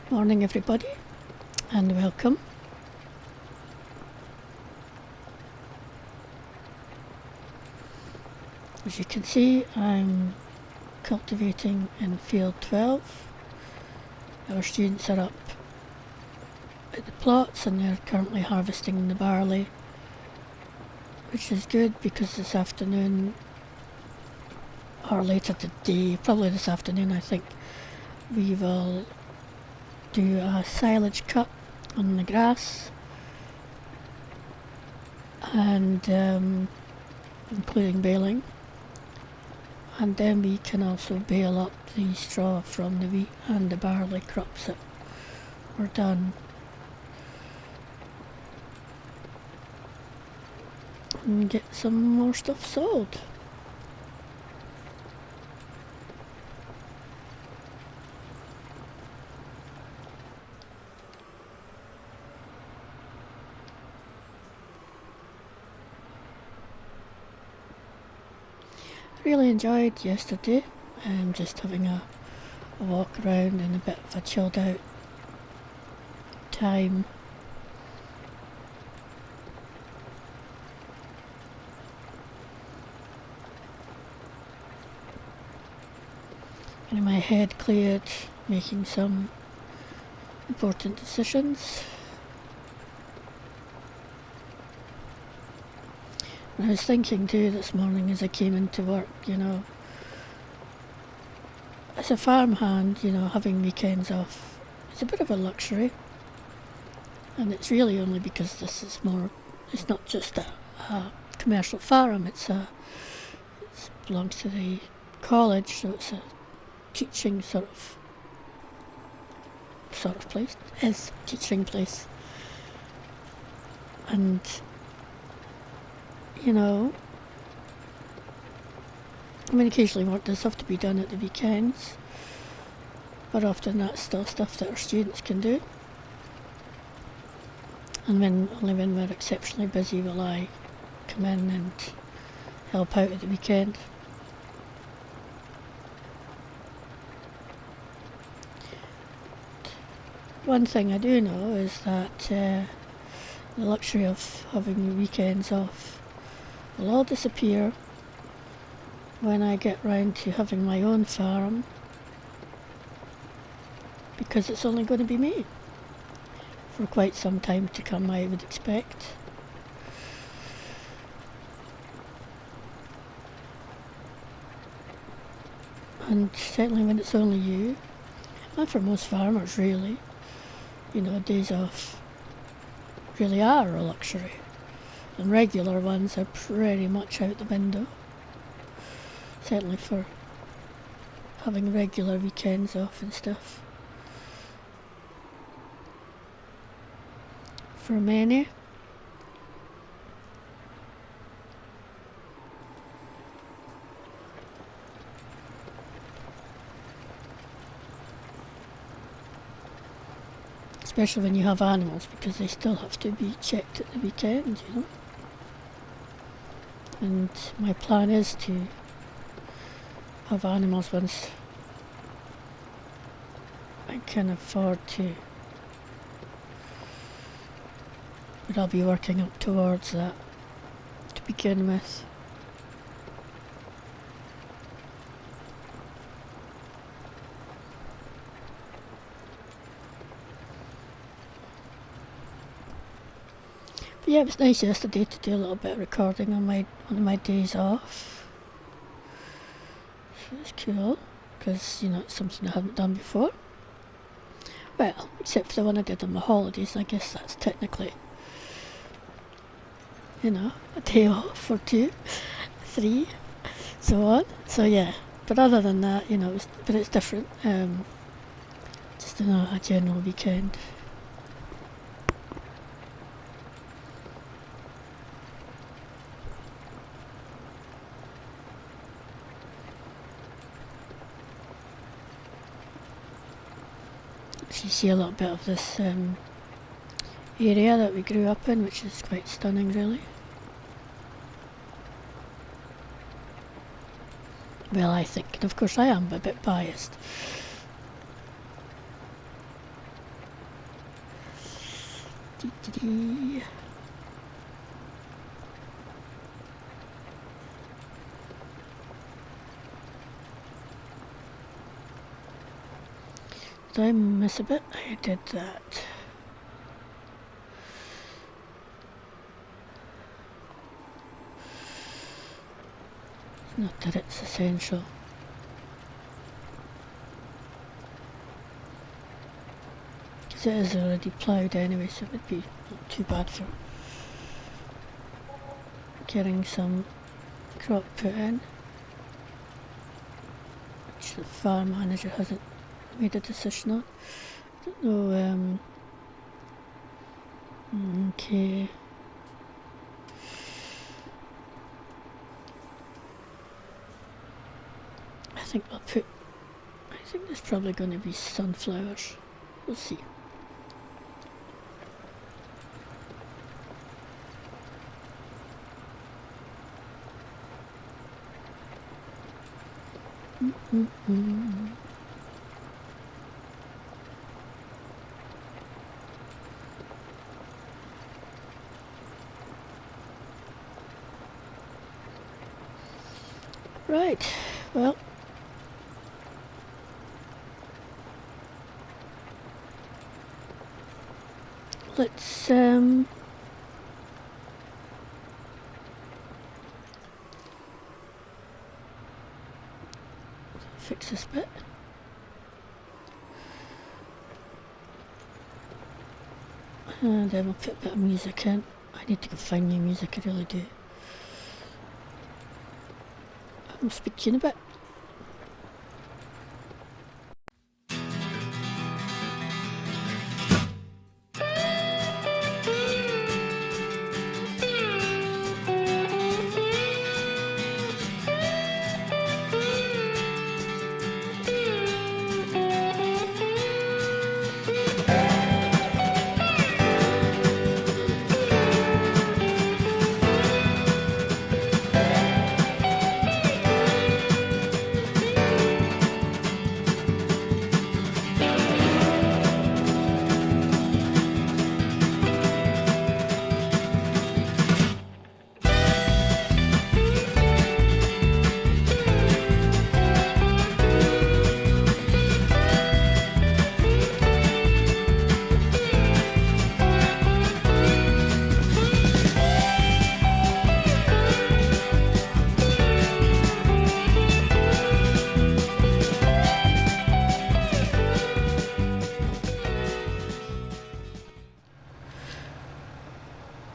Morning everybody and welcome. As you can see, I'm cultivating in field 12. Our students are up at the plots and they're currently harvesting the barley, which is good because this afternoon, or later today, probably this afternoon I think, we will do a silage cut on the grass and including baling, and then we can also bale up the straw from the wheat and the barley crops that were done and get some more stuff sold. Really enjoyed yesterday, just having a walk around and a bit of a chilled out time. Getting my head cleared, making some important decisions. I was thinking too this morning as I came into work, as a farmhand, having weekends off is a bit of a luxury. And it's really only because this is it's not just a commercial farm, it belongs to the college, so it's a teaching sort of place. It's a teaching place. And occasionally work does have to be done at the weekends, but often that's still stuff that our students can do. And only when we're exceptionally busy will I come in and help out at the weekend. One thing I do know is that the luxury of having the weekends off will all disappear when I get round to having my own farm, because it's only going to be me for quite some time to come, I would expect. And certainly when it's only you, and for most farmers really, days off really are a luxury, and regular ones are pretty much out the window. Certainly for having regular weekends off and stuff. For many, especially when you have animals, because they still have to be checked at the weekend, And my plan is to have animals once I can afford to, but I'll be working up towards that to begin with. But yeah, it was nice yesterday to do a little bit of recording on my days off. It's cool, because, it's something I haven't done before. Well, except for the one I did on my holidays, I guess that's technically, a day off or 2, 3, so on. So yeah, but other than that, but it's different. Just a general weekend. You see a little bit of this area that we grew up in, which is quite stunning really. Well, I think, and of course I am a bit biased. Dee. Did I miss a bit? I did that. Not that it's essential. Because it is already ploughed anyway, so it would be not too bad for getting some crop put in. Which the farm manager hasn't made a decision on. I don't know, okay. I think there's probably going to be sunflowers. We'll see. Right, well, let's fix this bit. And then we'll put a bit of music in. I need to go find new music, I really do. I'll speak to you in a bit.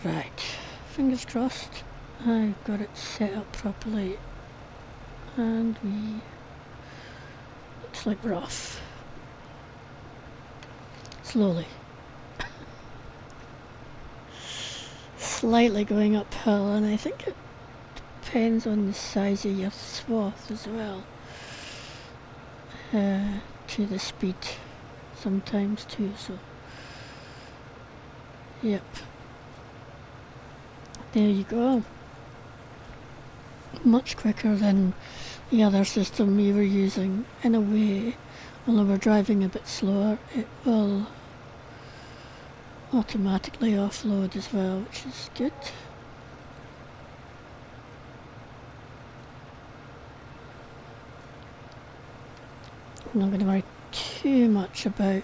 Right, fingers crossed I've got it set up properly, and looks like we're off. Slowly. Slightly going uphill, and I think it depends on the size of your swath as well. To the speed sometimes too, so yep. There you go. Much quicker than the other system we were using. In a way, although we're driving a bit slower, it will automatically offload as well, which is good. I'm not going to worry too much about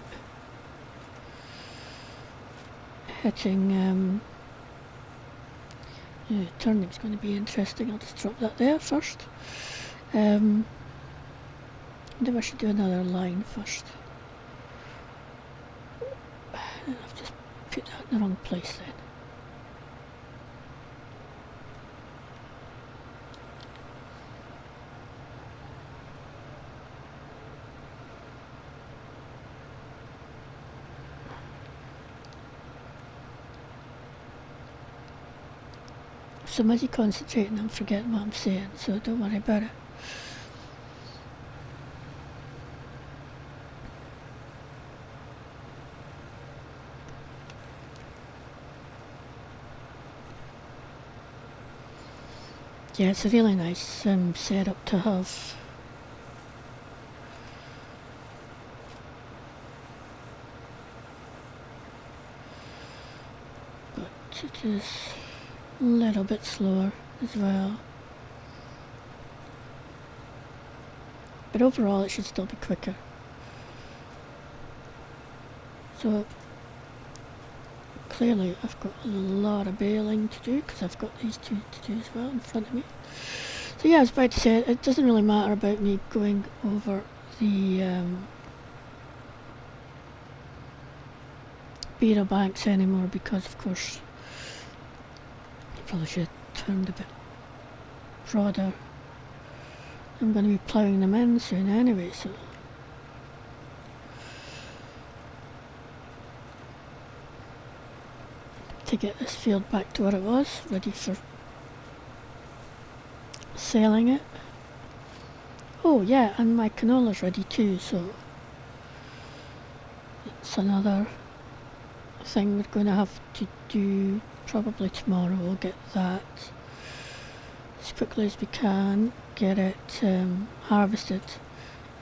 hitting turning's going to be interesting. I'll just drop that there first. I think I should do another line first. I've just put that in the wrong place then. So I'm busy concentrating, I'm forgetting what I'm saying, so don't worry about it. Yeah, it's a really nice setup to have. it is a little bit slower as well. But overall it should still be quicker. So clearly I've got a lot of baling to do because I've got these two to do as well in front of me. So yeah, I was about to say, it doesn't really matter about me going over the beetle banks anymore because of course I probably should have turned a bit broader. I'm going to be ploughing them in soon anyway, so to get this field back to where it was, ready for selling it. Oh yeah, and my canola's ready too, so it's another thing we're going to have to do probably tomorrow. We'll get that as quickly as we can, get it harvested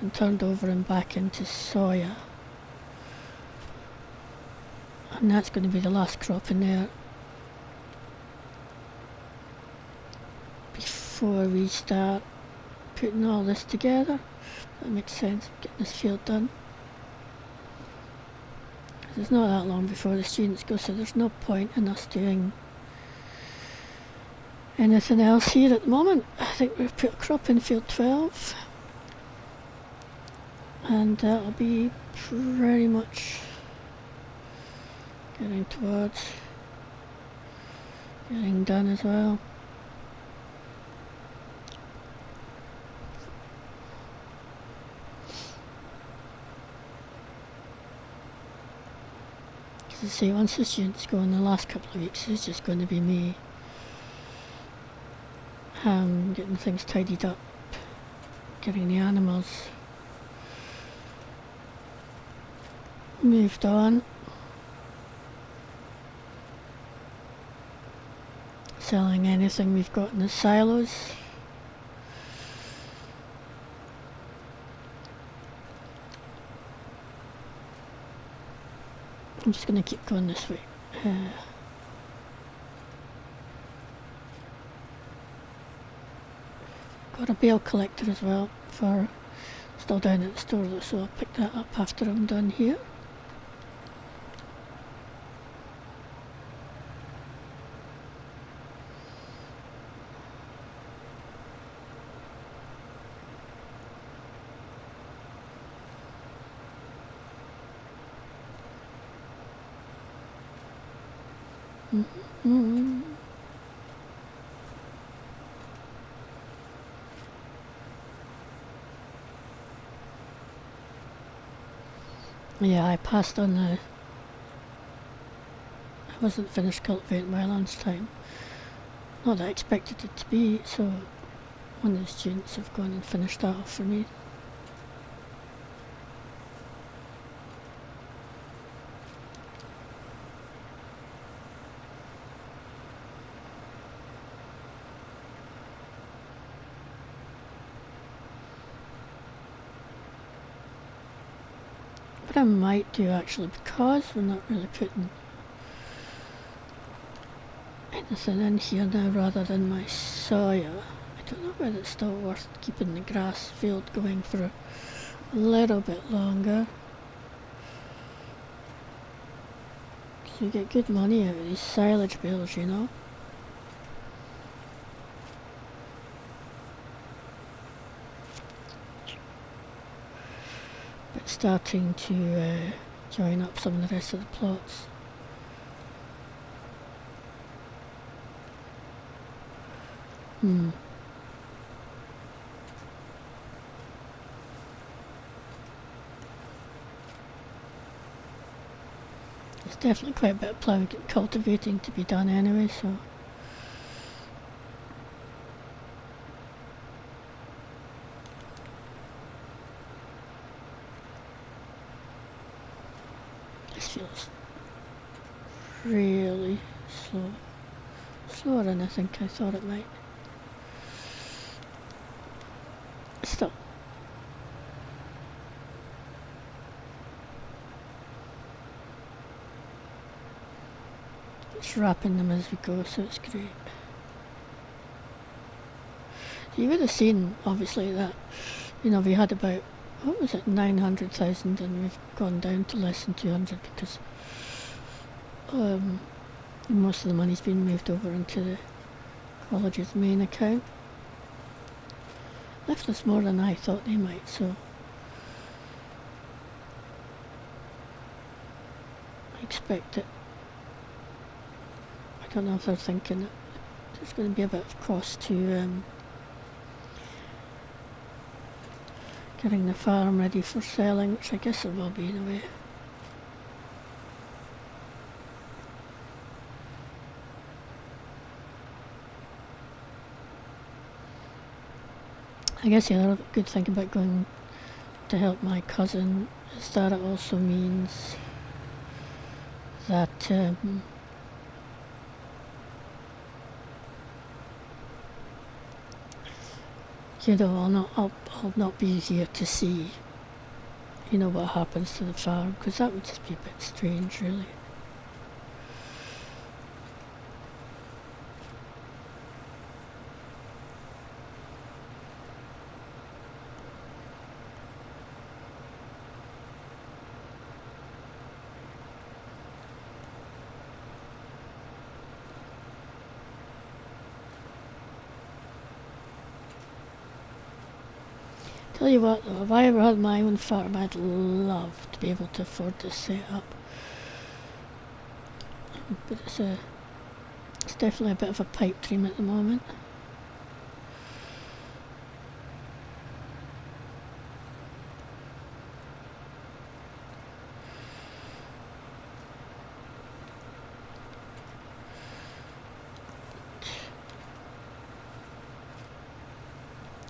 and turned over and back into soya. And that's going to be the last crop in there before we start putting all this together. That makes sense, getting this field done. It's not that long before the students go, so there's no point in us doing anything else here at the moment. I think we've put a crop in field 12 and that'll be pretty much getting towards getting done as well. As I say, once the students go in the last couple of weeks, it's just going to be me getting things tidied up, getting the animals moved on, selling anything we've got in the silos. I'm just going to keep going this way. Got a bale collector as well, for still down at the store though, so I'll pick that up after I'm done here. Yeah, I passed on I wasn't finished cultivating by lunchtime. Not that I expected it to be, so one of the students have gone and finished that off for me. What I might do actually, because we're not really putting anything in here now rather than my soya, I don't know whether it's still worth keeping the grass field going for a little bit longer. Because you get good money out of these silage bales, you know. But starting to join up some of the rest of the plots. There's definitely quite a bit of ploughing and cultivating to be done anyway, so this feels really slow. Slower than I think I thought it might. Still. It's wrapping them as we go, so it's great. You would have seen, obviously, that, you know, we had about, what was it, 900,000, and we've gone down to less than 200 because most of the money's been moved over into the college's main account. Left us more than I thought they might, so I expect it. I don't know if they're thinking that there's going to be a bit of cost to getting the farm ready for selling, which I guess there will be in a way. I guess the other good thing about going to help my cousin is that it also means that you know, I'll not be here to see, you know, what happens to the farm, because that would just be a bit strange, really. Tell you what though, if I ever had my own farm, I'd love to be able to afford this setup. But it's definitely a bit of a pipe dream at the moment.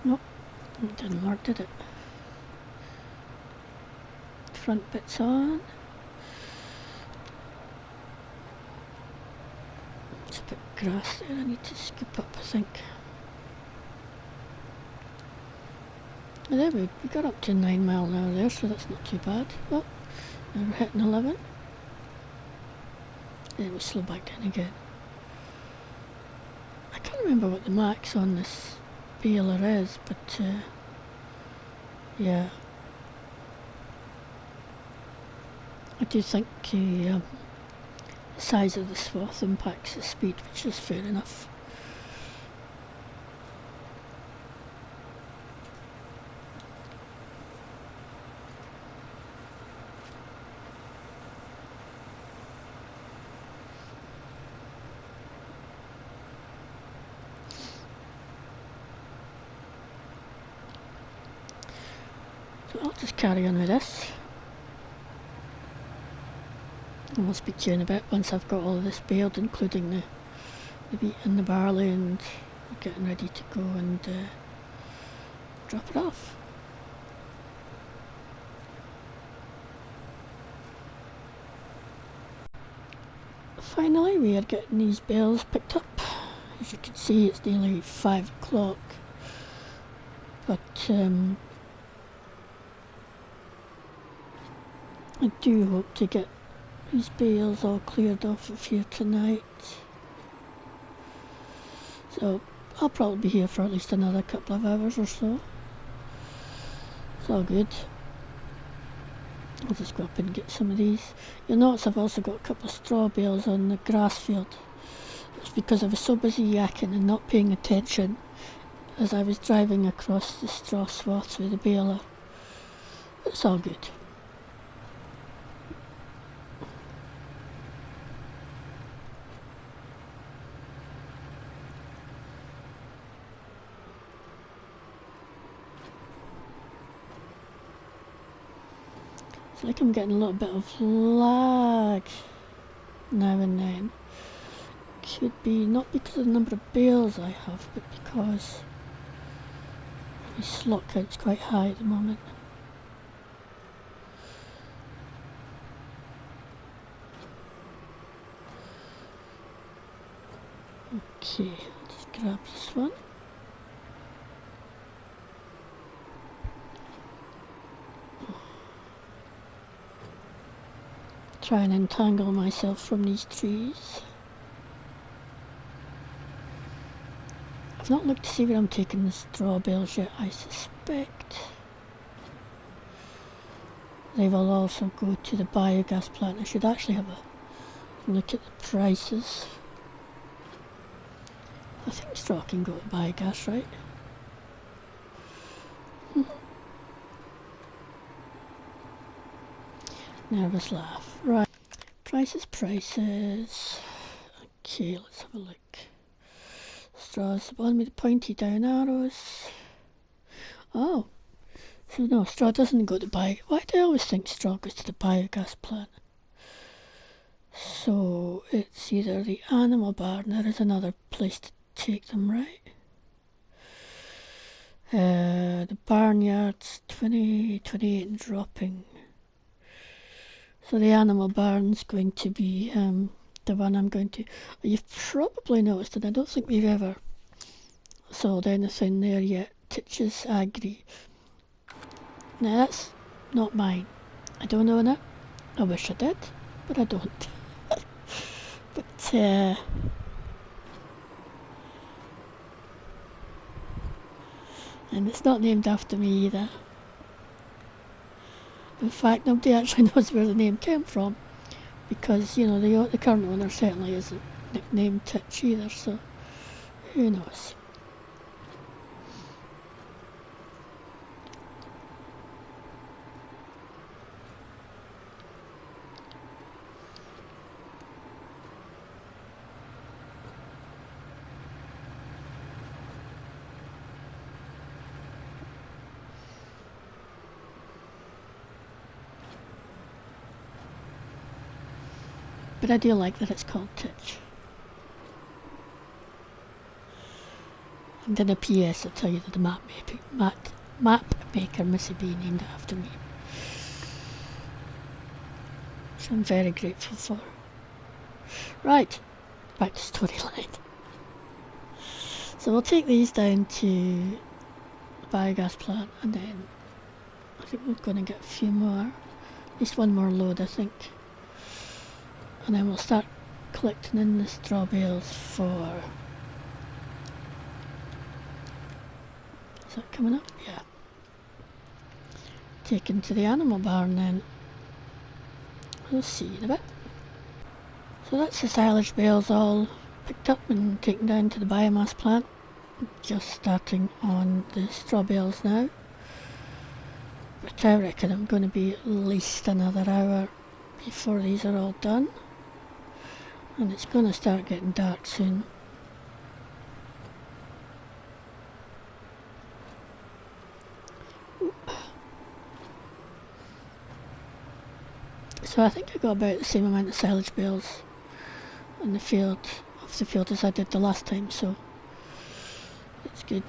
Nope, it didn't work, did it? Front bit's on. It's a bit of grass there I need to scoop up, I think. Oh, there we got up to 9 mile an hour there, so that's not too bad. Oh, now we're hitting 11. Then we slow back down again. I can't remember what the max on this baler is, but yeah. I do think the size of the swath impacts the speed, which is fair enough. So I'll just carry on with this. And I'll speak to you in a bit once I've got all of this baled, including the wheat and the barley, and getting ready to go and drop it off. Finally, we are getting these bales picked up. As you can see, it's nearly 5 o'clock, but I do hope to get these bales all cleared off of here tonight. So I'll probably be here for at least another couple of hours or so. It's all good. I'll just go up and get some of these. You'll notice I've also got a couple of straw bales on the grass field. It's because I was so busy yakking and not paying attention as I was driving across the straw swaths with the baler. It's all good. It's like I'm getting a little bit of lag now and then. Could be not because of the number of bales I have, but because my slot count's quite high at the moment. Okay, just grab this one. Try and entangle myself from these trees. I've not looked to see where I'm taking the straw bales yet. I suspect they will also go to the biogas plant. I should actually have a look at the prices. I think straw can go to biogas, right? Nervous laugh. Right. Prices. Okay, let's have a look. Straws, the one with the pointy down arrows. Oh, so no, straw doesn't go to biogas. Why do I always think straw goes to the biogas plant? So it's either the animal barn, there is another place to take them, right? The barnyard's 28 and dropping. So the animal barn's going to be the one I'm going to... You've probably noticed that I don't think we've ever sold anything there yet. Titch's Agri. Now that's not mine. I don't own it. I wish I did, but I don't. But and it's not named after me either. In fact, nobody actually knows where the name came from, because, you know, the current owner certainly isn't nicknamed Titch either, so who knows. But I do like that it's called Titch. And then a PS will tell you that the map maker must be named after me. Which I'm very grateful for. Right, back to storyline. So we'll take these down to the biogas plant, and then I think we're going to get a few more, at least one more load I think. And then we'll start collecting in the straw bales for... Is that coming up? Yeah. Taken to the animal barn then. We'll see in a bit. So that's the silage bales all picked up and taken down to the biomass plant. Just starting on the straw bales now. But I reckon I'm going to be at least another hour before these are all done. And it's going to start getting dark soon. So I think I got about the same amount of silage bales in the field, off the field, as I did the last time, so it's good.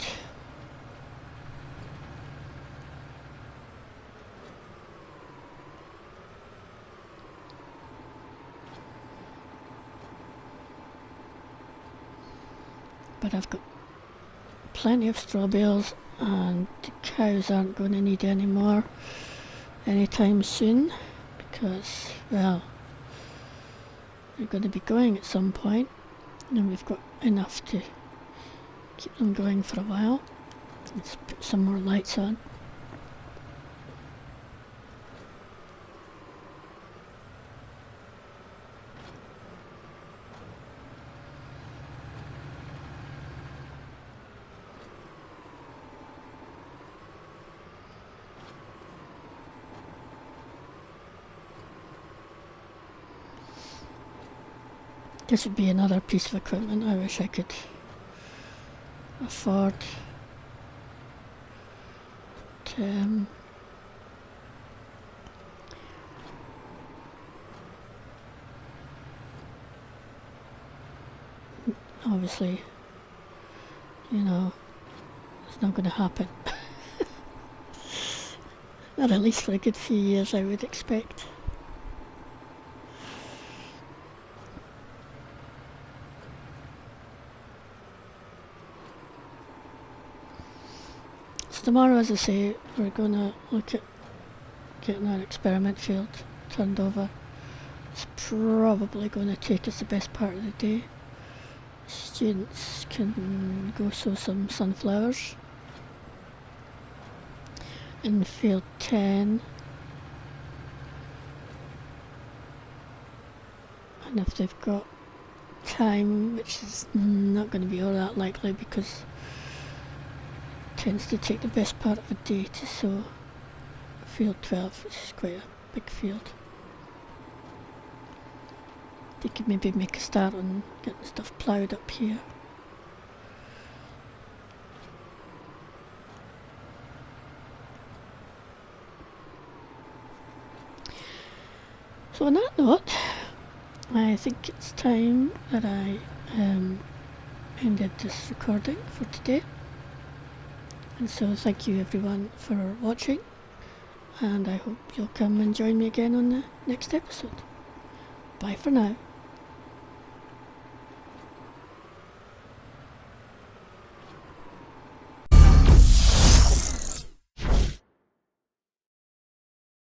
But I've got plenty of straw bales, and the cows aren't going to need any more anytime soon, because, well, they're going to be going at some point, and we've got enough to keep them going for a while. Let's put some more lights on. This would be another piece of equipment I wish I could afford to obviously, you know, it's not going to happen. Not at least for a good few years, I would expect. Tomorrow, as I say, we're going to look at getting our experiment field turned over. It's probably going to take us the best part of the day. students can go sow some sunflowers. In field 10, and if they've got time, which is not going to be all that likely because it tends to take the best part of a day to sow field 12, which is quite a big field. They could maybe make a start on getting stuff ploughed up here. So on that note, I think it's time that I ended this recording for today. And so thank you everyone for watching, and I hope you'll come and join me again on the next episode. Bye for now.